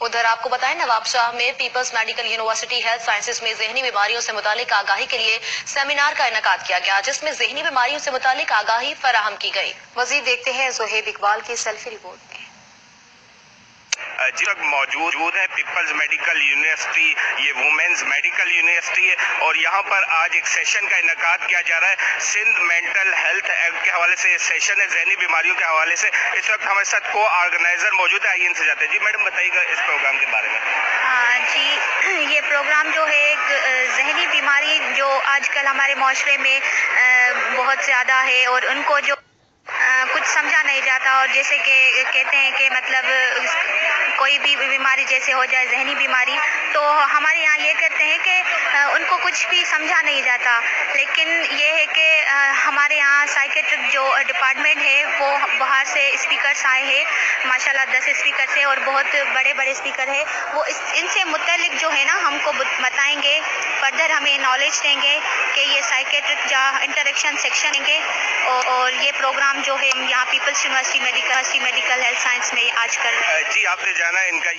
उधर आपको बताएं नवाब शाह में peoples medical university health sciences में ज़हनी बीमारियों से मुतालिक आगाही के लिए सेमिनार का इनेकाद किया गया, जिसमें ज़हनी बीमारियों से मुतालिक आगाही फराहम की गई। मजीद देखते हैं ज़ोहेब इकबाल की सेल्फी रिपोर्ट में। जिस वक्त मौजूद है पीपल्स मेडिकल यूनिवर्सिटी, ये वुमेन्स मेडिकल यूनिवर्सिटी है और यहाँ पर आज एक सेशन का इनेकाद किया जा रहा है। सिंध मेंटल हेल्थ एक्ट के हवाले से ये सेशन है, जहनी बीमारियों के हवाले से। इस वक्त हमारे साथ को ऑर्गेनाइजर मौजूद है, आइए इनसे जाते हैं। जी मैडम बताइएगा इस प्रोग्राम के बारे में। जी, ये प्रोग्राम जो है एक जहनी बीमारी जो आजकल हमारे माशरे में बहुत ज़्यादा है और उनको जो कुछ समझा नहीं जाता, और जैसे कि कहते हैं कि मतलब कोई भी बीमारी जैसे हो जाए जहनी बीमारी, तो हमारे यहाँ ये कहते हैं कि उनको कुछ भी समझा नहीं जाता। लेकिन ये है कि हमारे यहाँ साइकेट्रिक जो डिपार्टमेंट है वो बाहर से स्पीकर्स आए हैं, माशाल्लाह 10 स्पीकर से, और बहुत बड़े बड़े स्पीकर है। वो इनसे मुतल्लिक जो है ना हमको बताएंगे, फर्दर हमें नॉलेज देंगे कि ये साइकेट्रिक जहाँ इंटरेक्शन सेक्शन देंगे। और ये प्रोग्राम जो है हम यहाँ peoples university medical health science में आज कर रहे हैं। जी आपने जाना इनका